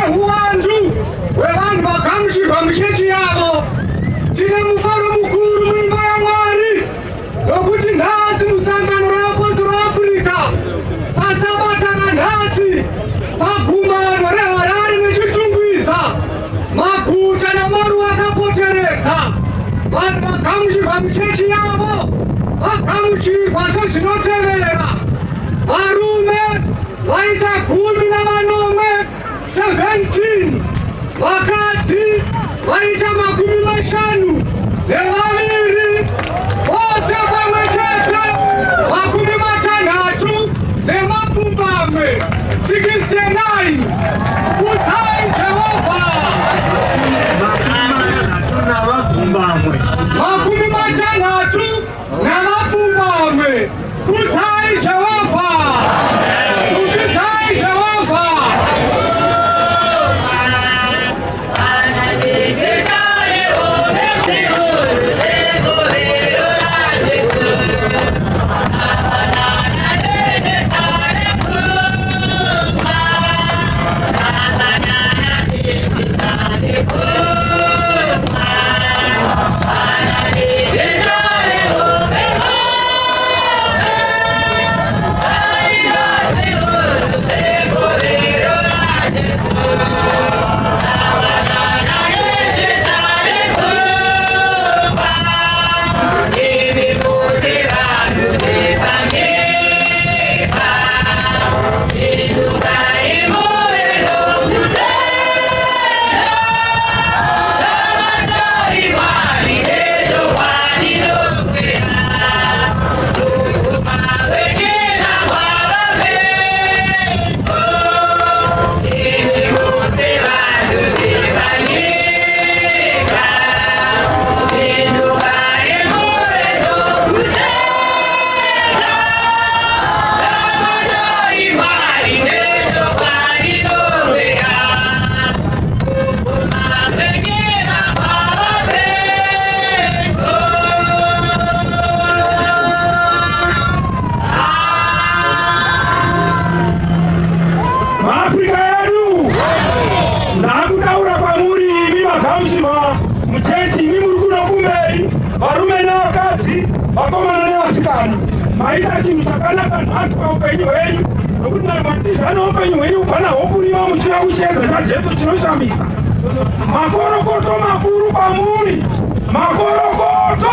huwandu wevanhu vagamuchirwa muchechi yavo. Tine mufaro mukuru muimba yaMwari nokuti nhasi musangano reapostori Afrika pasabata ranhasi pagumano reHarare neChitungwiza, maguta namaruwa akapoteredza, vanhu vagamuchirwa muchechi yavo vagamuchirwa sezvinotevera: varume vaita 17, vakadzi vaita 52, vose pamwe chete 60 69. Kudzai Jehovha! 60 kudzai Jehovha! Kudzai Jehovha! Muchechi imi muri kuda kumberi, varume nevakadzi, vakomana nevasikana, maita chinhu chakanaka nhasi paupenyu hwenyu, nokuti matiza neupenyu hwenyu kubva nahwo kurima muchida kuchiedza chaJesu chinoshamisa. Makorokoto makuru kwamuri, makorokoto,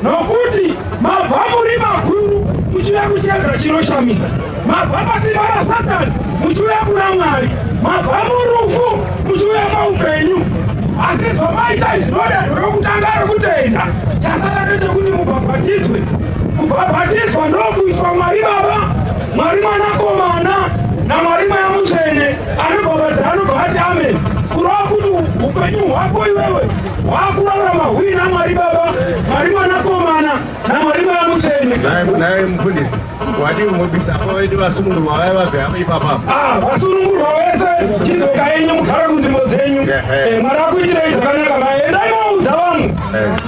nokuti mabva muri makuru muchiuya kuchiedza chinoshamisa. Mabva pasimba raSatani muchiuya kuna Mwari, mabva murufu muchiuya paupenyu. Asi zvamaita izvozvo rokutanga rokutenda, chasara ndechekuti mubhabhatidzwe. Kubhabhatidzwa ndokuiswa Mwari Baba, Mwari Mwanakomana naMwari Mweya Mutsvene, anobva ati amen. Kureva kuti upenyu hwako iwewe hwakurarama huri naMwari Baba, Mwari Mwanakomana naMwari Mweya Mutsvene. Naye mufundisi, wadi umobisa vedu vasunungurwa vaya vagara ipapa. Vasunungurwa vese chizoka yenyu mugara kunzvimbo dzenyu. Mwari akuitirei zvakanaka. Endai maudza vanhu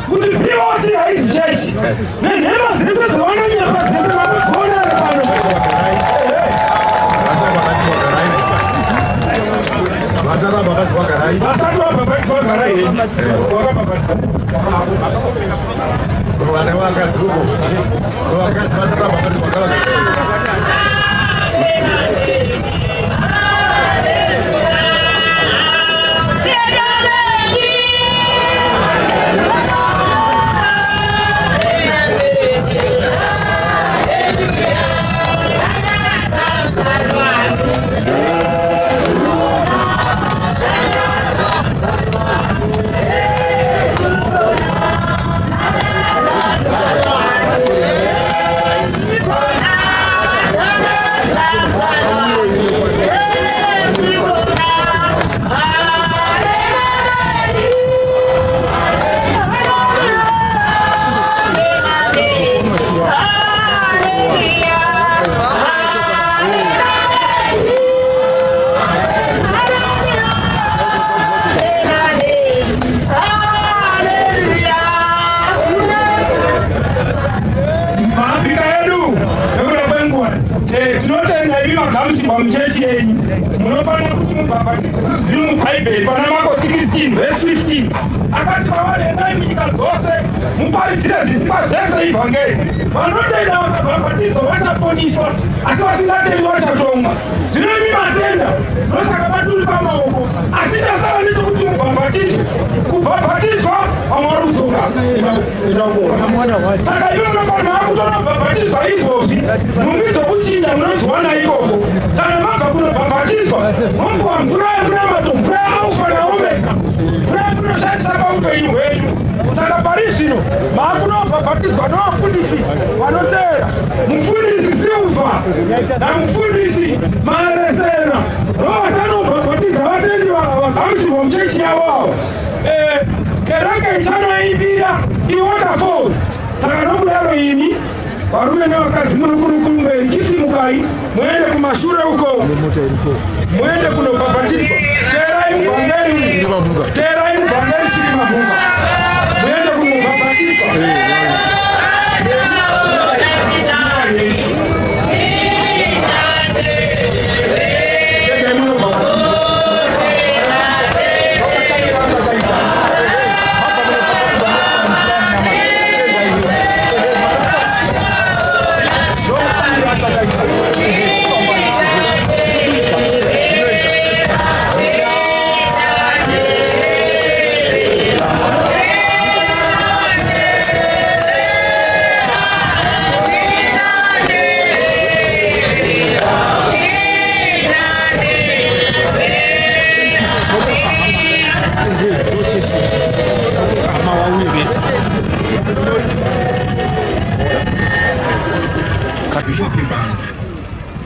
kuti POT haisi chechi, nenhema dzese dzavanonyepa dzese makona ari pano. Vasati vabhabhati vagarai henyu. Vane vakadzi uko, vakadzi vasati vabhabhati vagarai. zviri mubhaibheri pana Marko 16 verse 15 akati pavari endai munyika dzose muparidzire zvisikwa zvese ivhangeri. Vanotoenda vakabhabhatidzwa vachaponiswa asi vasingatendi vachatonga. Zvino imi matenda ndosaka vaturi pamaoko asi chasara nechekuti mubhabhatidzwe. Kubhabhatidzwa vamwe vari kudzoka saka ivo munofanira kutoona kubhabhatidzwa izvozvi nhumbi dzokuchinja munodziwana ikoko. Kana mabva kunobhabhatidzwa momuwa mvura yemunamato, mvura yaufa naomega, mvura yemunoshandisa paupenyu hwenyu. Saka pari zvino maakunobhabhatidzwa novafundisi vanoteera, mufundisi Silva namufundisi Maresera ndovatanobhabhatidza vatendi vagamuchirwa muchechi yavo avo. Kereke ichanoimbira iwaterfalls. Saka nokudaro imi varume nevakadzi muri kumberi chisimukai muende kumashure uko muende kunobhabhatidzwa. Teerai muvhangeri, teerai muvhangeri chiri mabhunga muende kunobhabhatidzwa.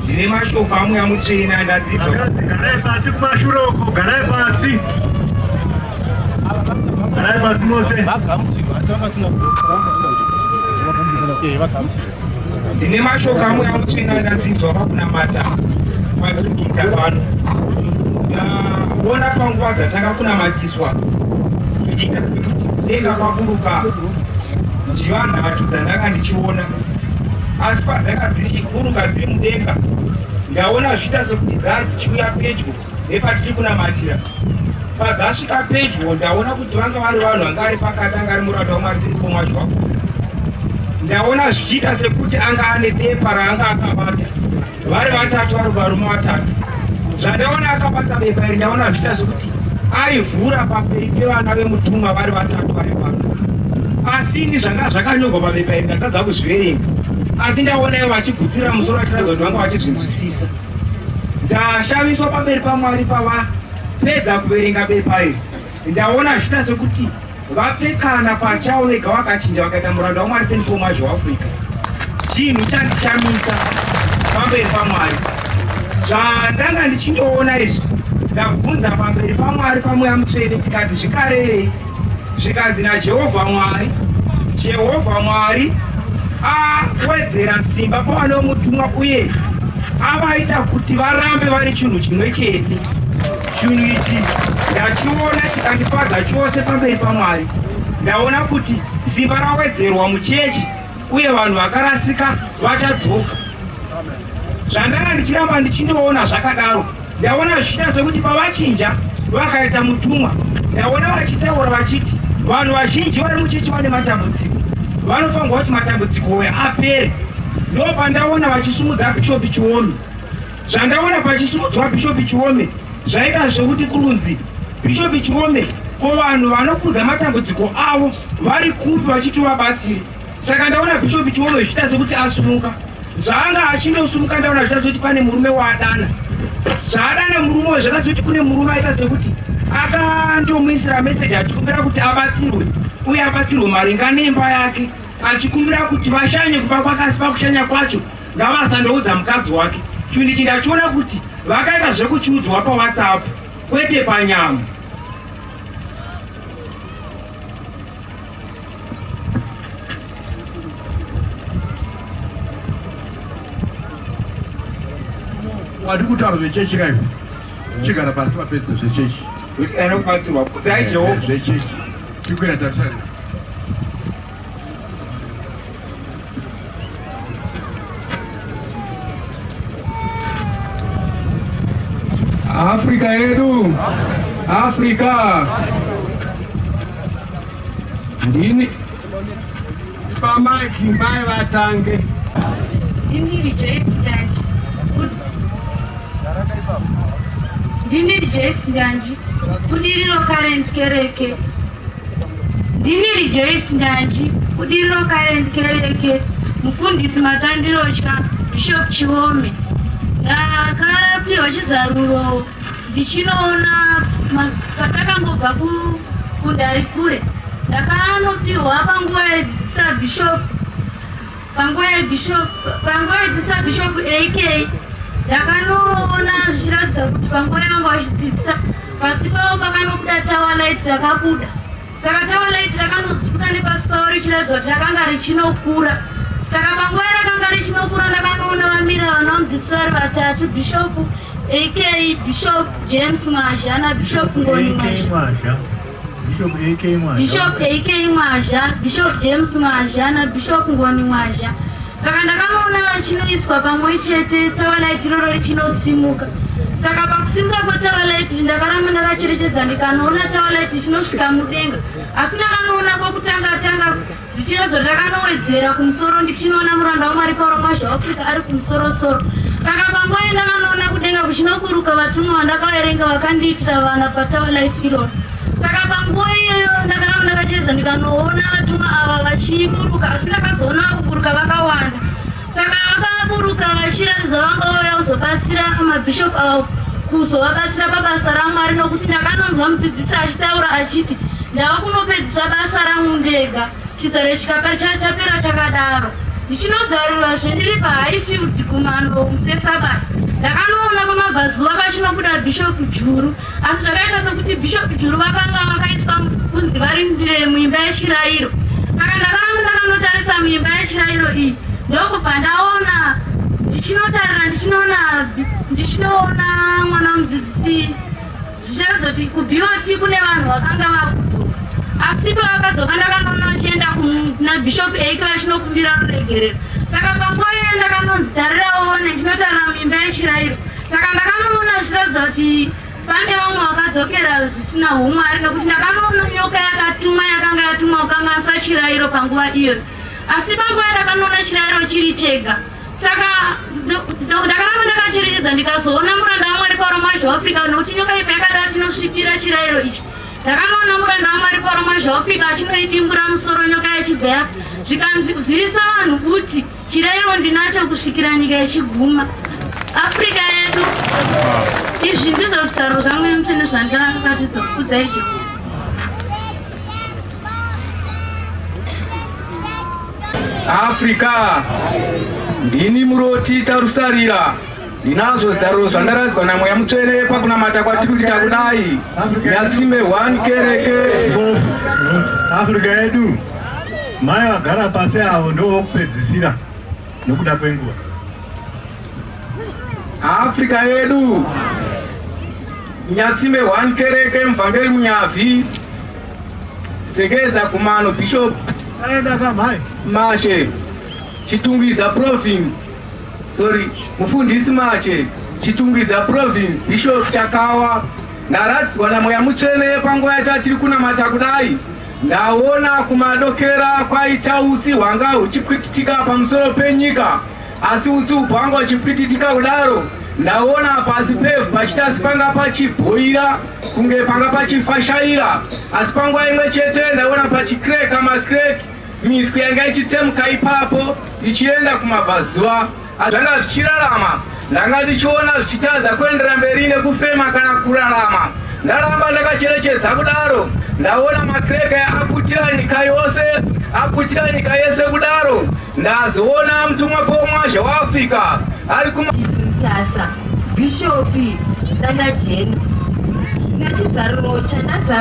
Ndine mashoko amwe amutsvina ndadzidzwa. Garai pasi kumashure uko, garai pasi. Garai pasi mose. Ndine mashoko amwe amutsvina ndadzidzwa pakunamata paturikita pano. Ndaona panguva dzatakakunamatiswa kuchiita sekuti denga kwaburuka njiva nhatu dzandanga ndichiona. Asi padzanga dzichiburuka dziri mudenga ndaona zviita sekuti dzava dzichiuya pedyo nepatiri kunamatira. Padzasvika pedyo ndaona kuti vanga vari vanhu vanga vari pakati, anga ari muranda waMwari Sinipo Mwazhwafu. Ndaona zvichiita sekuti anga ane bepa raanga akabata, vari vatatu vari varume vatatu. Zvandaona akabata bepa iri ndaona zvichiita sekuti aivhura pamberi pevana vemutumwa vari vatatu vari pano. Asi ini zvanga zvakanyorwa pabepa iri ndatadza kuzviverenga. Asi ndaona ivo vachigutsira musoro vachiratidza kuti vanga vachizvinzwisisa. Ndashamiswa pamberi paMwari pavapedza kuverenga bepa iri. Ndaona zvichiita sekuti vapfekana pachavo vega vakachinja vakaita muranda waMwari Sinipo Mwazhwafu. Chinhu chandishamisa pamberi paMwari. Zvandanga ndichindoona izvi ndabvunza pamberi paMwari pamweya mutsvene tikati zvikarei. Zvikanzi naJehovha Mwari, Jehovha Mwari awedzera simba pavano mutumwa uye avaita kuti varambe vari chinhu chimwe chete. Chinhu ichi ndachiona chikandifadza chose pamberi paMwari. Ndaona kuti simba rawedzerwa muchechi uye vanhu vakarasika vachadzoka. Zvandanga ndichiramba ndichindoona zvakadaro ndaona zvichiita sekuti pavachinja vakaita mutumwa ndaona vachitaura vachiti vanhu vazhinji vari muchechi vane matambudziko, vanofanirwa kuti matambudziko aya apere. Ndopandaona vachisumudza Bhishopi Chiome. Zvandaona pachisumudzwa Bhishopi Chiome zvaita zvekuti kurunzi Bhishopi Chiome ko vanhu vanokudza matambudziko avo vari kupi vachitovabatsiri. Saka ndaona Bhishopi Chiome zvichiita sekuti asumuka. Zvaanga achindosumuka ndaona zvichiita sekuti pane murume waadana. Zvaadana murume uyu zvakaita sekuti kune murume aita sekuti akandomuisira meseji achikumbira kuti abatsirwe uye abatsirwe maringa nemba yake, achikumbira kuti vashanye kuba kwakasi pakushanya kwacho ngavasandoudza mukadzi wake. Chinhu ichi ndachiona kuti vakaita zvekuchiudzwa paWhatsApp kwete panyama. Wadi kutaura zvechechi kaipo chigara pasi mapedza zvechechi kuti kana kubatsirwa kudzai Jehovha zvechechi tikwira tarisana Afrika yedu Afrika. Ndini Pamai kimai watange. Dini Rejoice Ndanji. Dini Rejoice Ndanji. Kudiriro current kereke. Dini Rejoice Ndanji. Kudiriro current kereke. Mufundisi Matandiro Bishop Chiwome. Ndakarapiwa chizaruro ndichinoona patakangobva kudare kure. Ndakanopiwa panguva yedzidzisa Bishop. Panguva yedzidzisa Bishop AK. Ndakanoona zvichiratidza kuti panguva yavanga vachidzidzisa pasi pavo pakanobuda tower light rakabuda. Saka tower light rakanozuka nepasi pavo richiratidza kuti rakanga richinokura. Saka panguva rakanga richinokura ndakanoona vamira vanomudzidzisa vari vatatu, Bishop AK, Bishop James Mwazha naBishop Ngoni Mwazha. Bishop AK Mwazha, Bishop James Mwazha naBishop Ngoni Mwazha. Saka ndakanoona vachinoiswa pamwe chete tower light iroro richinosimuka. Saka pakusimuka kwetower light ndakaramba ndakacherechedza ndikanoona tower light chinosvika mudenga. Asi ndakanoona kwokutanga zvichirazvo ndakanowedzera kumusoro ndichinoona muranda waMwari Pauro Mwazha Africa ari kumusoro-soro. Saka panguva ndakanoona kudenga kuchinoburuka vatumwa vandakaverenga vakandiitira vana patower light iroro. Saka panguva iyoyo ndakaramba ndakacherechedza ndikanoona vatumwa ava vachiburuka, asi ndakazoona kuburuka vakawanda. Saka vakaburuka vachiratidza vanga vauya kuzobatsira mabhishop ava kuzovabatsira pabasa raMwari, nokuti ndakanonzwa mudzidzisi achitaura achiti ndava kunopedzisa basa rangu ndega, chizaro chikapa chapera chakadaro. Ndichinozarura zvendiri paHighfield kumano musi weSabata. Ndakanoona pamabvazuva pachinobuda Bishop Juru, asi zvakaita sekuti Bishop Juru vakanga vakaiswa kunzi varindire muimba yechirayiro. Saka ndakanotarisa muimba yechirayiro iyi ndokubva ndaona ndichinoona mwana mudzidzisi zvichiratidza kuti kuBOT kune vanhu vakanga vakudzoka. Asi pavakadzoka ndakanoona vachienda naBishop AK vachinokumbira ruregerero. Saka panguva iyoyo ndakanonzi tarirawo ndichinotarira muimba yechirayiro. Saka ndakanoona zvichiratidza kuti pane vamwe vakadzokera zvisina humwari, nokuti ndakanoona nyoka yakatumwa yakanga yatumwa kukanganisa chirayiro panguva iyoyo. Asi panguva ndakanoona chirayiro chiri chega. Saka ndakaramba ndakacherechedza ndikazoona muranda waMwari Pauro Mwazha Africa, nokuti nyoka ipa yakadaro chinosvipira chirayiro ichi. Ndakanoona muranda waMwari Pauro Mwazha Africa achinoidimbura musoro nyoka yechibva zvikanzivisa vanhu kuti chirayiro ndinacho kusvikira nyika yechiguma. Africa yedu. Izvi ndizvo zvisaro zvangu emutene zvandakatizokudzai Jehovha. Afrika. Ndini muroti tarusarira. Ndinazvo zaruro zvandaradzwa naMweya Mutsvene pakunamata kwatiri kuita kudai. Nyatsime 1 kereke. Afrika yedu. Mai vagara pasi avo ndovokupedzisira nokuda kwenguva. Afrika yedu. Nyatsime 1 kereke Mvamberi Munyavi. Segeza kumano Bishop Mashe Chitungwiza province. Mufundisi Mashe Chitungwiza province. Bishop Chakawa. Ndaradzwa naMweya Mutsvene panguva yatiri kunamata kudai. Ndaona kumadokera kwaita utsi hwanga huchipwititika pamusoro penyika. Asi utsi hwanga huchipwititika kudaro. Ndaona pasi pevhu pachitasi panga pachibhoira kunge panga pachifashaira. Asi panguva imwe chete ndaona pachikreka makreki miswi yanga ichitsemuka ipapo ichienda kumabvazuva. Zvanga zvichirarama ndanga ndichiona zvichitaza kuendera mberi nekufema kana kurarama. Ndaramba ndakacherechedza kudaro. Ndaona makreka aputira nyika yose, aputira nyika yese kudaro. Ndazoona mutumwa Pauro Mwazha waAfrica ari Bishop Dada Jane. Nachizaruro chandazarura